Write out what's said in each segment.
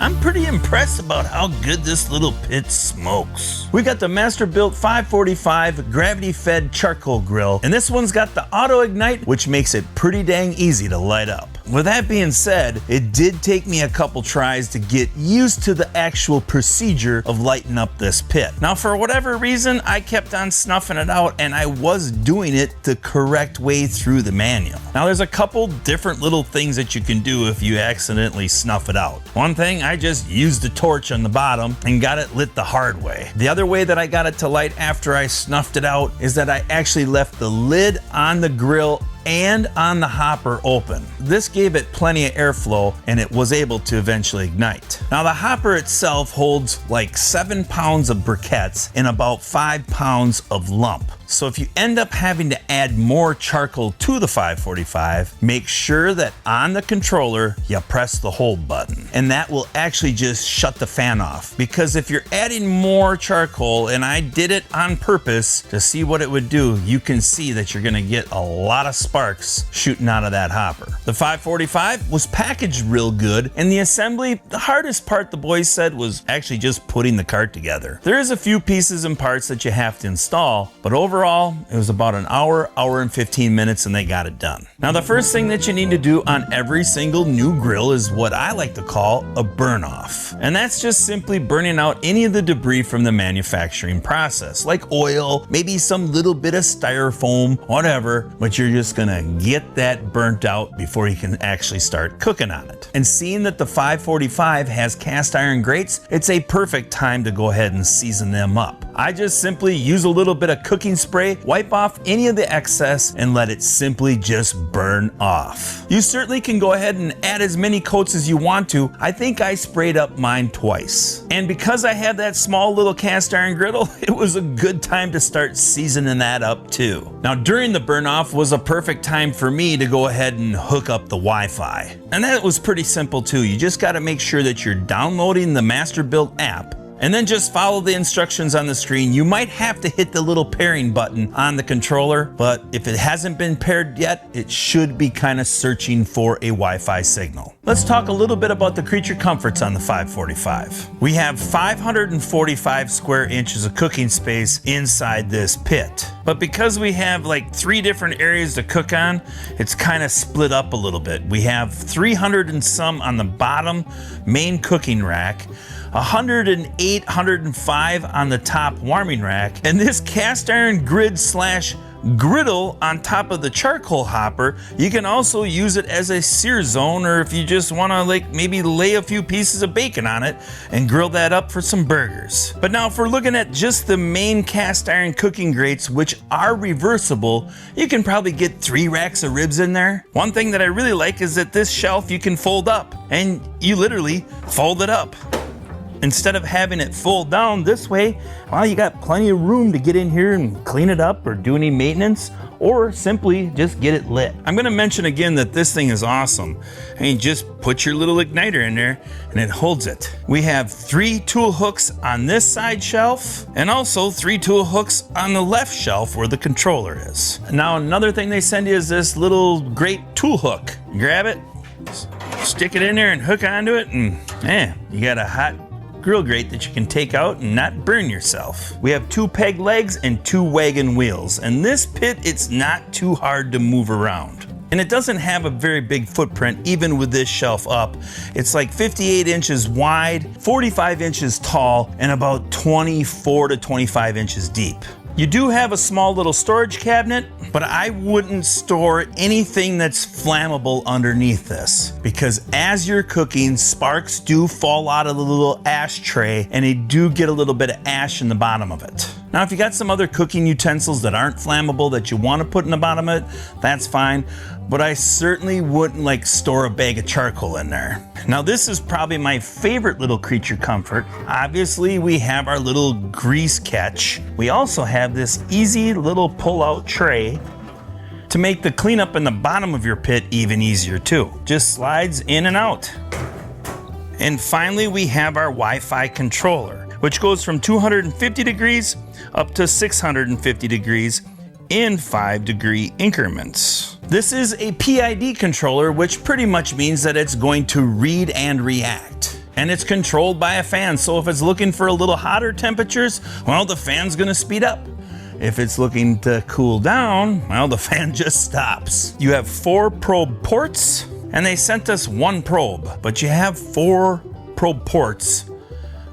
I'm pretty impressed about how good this little pit smokes. We got the Masterbuilt 545 gravity-fed charcoal grill, and this one's got the AutoIgnite, which makes it pretty dang easy to light up. With that being said, it did take me a couple tries to get used to the actual procedure of lighting up this pit. Now, for whatever reason, I kept on snuffing it out, and I was doing it the correct way through the manual. Now, there's a couple different little things that you can do if you accidentally snuff it out. One thing, I just used a torch on the bottom and got it lit the hard way. The other way that I got it to light after I snuffed it out is that I actually left the lid on the grill and on the hopper open. This gave it plenty of airflow and it was able to eventually ignite. Now the hopper itself holds like 7 pounds of briquettes and about 5 pounds of lump. So if you end up having to add more charcoal to the 545, make sure that on the controller you press the hold button, and that will actually just shut the fan off. Because if you're adding more charcoal, and I did it on purpose to see what it would do, you can see that you're gonna get a lot of sparks shooting out of that hopper. The 545 was packaged real good, and the assembly, the hardest part the boys said was actually just putting the cart together. There is a few pieces and parts that you have to install, but overall it was about an hour and 15 minutes and they got it done. Now the first thing that you need to do on every single new grill is what I like to call a burn off. And that's just simply burning out any of the debris from the manufacturing process, like oil, maybe some little bit of styrofoam, whatever, but you're just gonna get that burnt out before you can actually start cooking on it. And seeing that the 545 has cast iron grates, it's a perfect time to go ahead and season them up. I just simply use a little bit of cooking spray, wipe off any of the excess, and let it simply just burn off. You certainly can go ahead and add as many coats as you want to. I think I sprayed up mine twice. And because I have that small little cast iron griddle, it was a good time to start seasoning that up too. Now during the burn off was a perfect time for me to go ahead and hook up the Wi-Fi. And that was pretty simple too. You just gotta make sure that you're downloading the Masterbuilt app, and then just follow the instructions on the screen. You might have to hit the little pairing button on the controller, but if it hasn't been paired yet, it should be kind of searching for a Wi-Fi signal. Let's talk a little bit about the creature comforts on the 545. We have 545 square inches of cooking space inside this pit. But because we have like 3 different areas to cook on, it's kind of split up a little bit. We have 300 and some on the bottom main cooking rack, 108, 105 on the top warming rack, and this cast iron grid slash griddle on top of the charcoal hopper. You can also use it as a sear zone, or if you just want to like maybe lay a few pieces of bacon on it and grill that up for some burgers. But now if we're looking at just the main cast iron cooking grates, which are reversible, you can probably get 3 racks of ribs in there. One thing that I really like is that this shelf you can fold up, and you literally fold it up. Instead of having it fold down this way, well, you got plenty of room to get in here and clean it up or do any maintenance, or simply just get it lit. I'm gonna mention again that this thing is awesome. I mean, just put your little igniter in there and it holds it. We have 3 tool hooks on this side shelf and also 3 tool hooks on the left shelf where the controller is. Now, another thing they send you is this little great tool hook. You grab it, stick it in there and hook onto it, and you got a hot grill grate that you can take out and not burn yourself. We have 2 peg legs and 2 wagon wheels, and this pit, it's not too hard to move around. And it doesn't have a very big footprint even with this shelf up. It's like 58 inches wide, 45 inches tall, and about 24 to 25 inches deep. You do have a small little storage cabinet, but I wouldn't store anything that's flammable underneath this, because as you're cooking, sparks do fall out of the little ashtray and they do get a little bit of ash in the bottom of it. Now, if you got some other cooking utensils that aren't flammable that you want to put in the bottom of it, that's fine, but I certainly wouldn't like store a bag of charcoal in there. Now, this is probably my favorite little creature comfort. Obviously, we have our little grease catch. We also have this easy little pull-out tray to make the cleanup in the bottom of your pit even easier too. Just slides in and out. And finally, we have our Wi-Fi controller, which goes from 250 degrees up to 650 degrees in 5-degree increments. This is a PID controller, which pretty much means that it's going to read and react. and it's controlled by a fan. So if it's looking for a little hotter temperatures, well, the fan's gonna speed up. If it's looking to cool down, well, the fan just stops. You have 4 probe ports, and they sent us 1 probe, but you have 4 probe ports.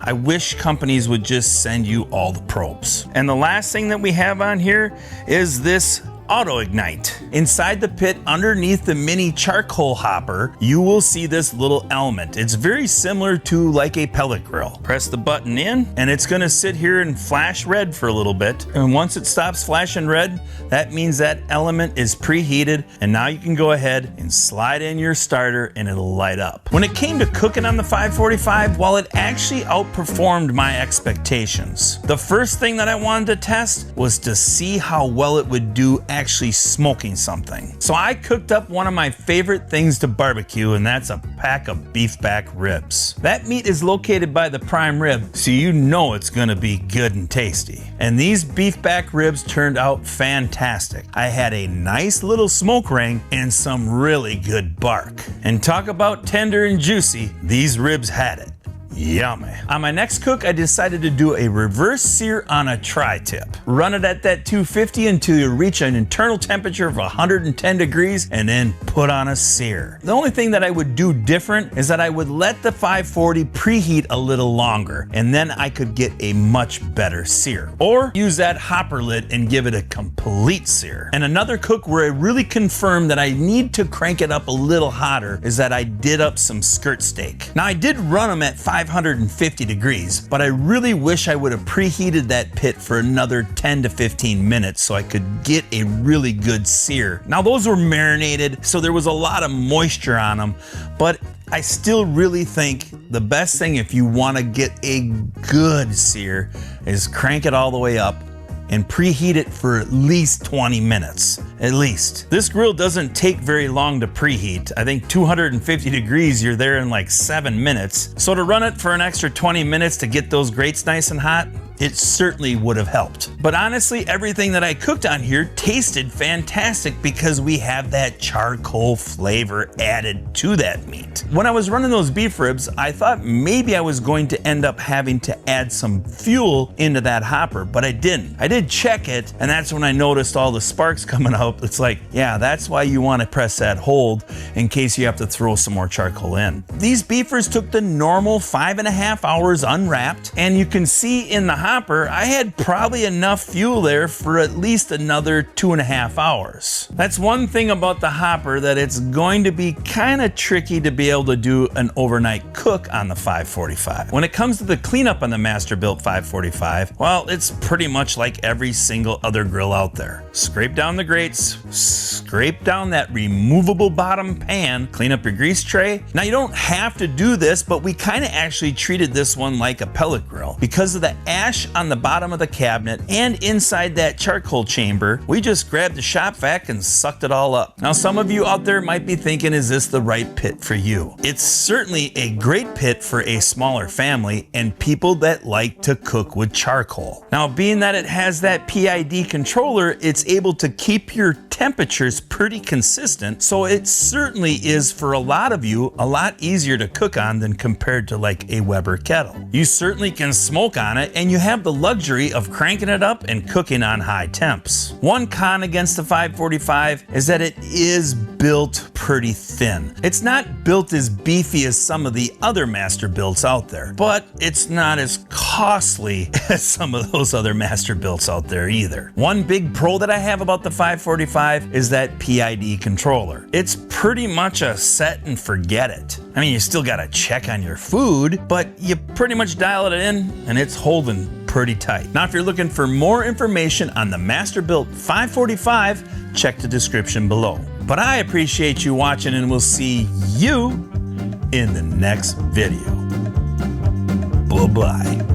I wish companies would just send you all the probes. And the last thing that we have on here is this AutoIgnite. Inside the pit, underneath the mini charcoal hopper, you will see this little element. It's very similar to like a pellet grill. Press the button in, and it's gonna sit here and flash red for a little bit. And once it stops flashing red, that means that element is preheated, and now you can go ahead and slide in your starter and it'll light up. When it came to cooking on the 545, well, it actually outperformed my expectations. The first thing that I wanted to test was to see how well it would do actually smoking something. So I cooked up one of my favorite things to barbecue, and that's a pack of beef back ribs. That meat is located by the prime rib, so you know it's gonna be good and tasty. And these beef back ribs turned out fantastic. I had a nice little smoke ring and some really good bark. And talk about tender and juicy, these ribs had it. Yummy. On my next cook, I decided to do a reverse sear on a tri-tip. Run it at that 250 until you reach an internal temperature of 110 degrees and then put on a sear. The only thing that I would do different is that I would let the 540 preheat a little longer, and then I could get a much better sear. Or use that hopper lid and give it a complete sear. And another cook where I really confirmed that I need to crank it up a little hotter is that I did up some skirt steak. Now I did run them at 550 degrees, but I really wish I would have preheated that pit for another 10 to 15 minutes so I could get a really good sear. Now those were marinated, so there was a lot of moisture on them, but I still really think the best thing if you want to get a good sear is crank it all the way up and preheat it for at least 20 minutes, at least. This grill doesn't take very long to preheat. I think 250 degrees, you're there in like 7 minutes. So to run it for an extra 20 minutes to get those grates nice and hot, it certainly would have helped. But honestly, everything that I cooked on here tasted fantastic because we have that charcoal flavor added to that meat. When I was running those beef ribs, I thought maybe I was going to end up having to add some fuel into that hopper, but I didn't. I did check it, and that's when I noticed all the sparks coming out. It's like, yeah, that's why you want to press that hold in case you have to throw some more charcoal in. These beefers took the normal 5.5 hours unwrapped, and you can see in the hopper, I had probably enough fuel there for at least another 2.5 hours. That's one thing about the hopper, that it's going to be kind of tricky to be able to do an overnight cook on the 545. When it comes to the cleanup on the Masterbuilt 545, well, it's pretty much like every single other grill out there. Scrape down the grates, scrape down that removable bottom pan, clean up your grease tray. Now you don't have to do this, but we kind of actually treated this one like a pellet grill. Because of the ash on the bottom of the cabinet and inside that charcoal chamber, we just grabbed the shop vac and sucked it all up. Now some of you out there might be thinking, is this the right pit for you? It's certainly a great pit for a smaller family and people that like to cook with charcoal. Now being that it has that PID controller, it's able to keep your temperatures pretty consistent, so it certainly is for a lot of you a lot easier to cook on than compared to like a Weber kettle. You certainly can smoke on it, and you have the luxury of cranking it up and cooking on high temps. One con against the 545 is that it is built pretty thin. It's not built as beefy as some of the other Masterbuilts out there, but it's not as costly as some of those other Masterbuilts out there either. One big pro that I have about the 545 is that PID controller. It's pretty much a set and forget it. I mean, you still gotta check on your food, but you pretty much dial it in and it's holding pretty tight. Now, if you're looking for more information on the Masterbuilt 545, check the description below. But I appreciate you watching, and we'll see you in the next video. Bye-bye.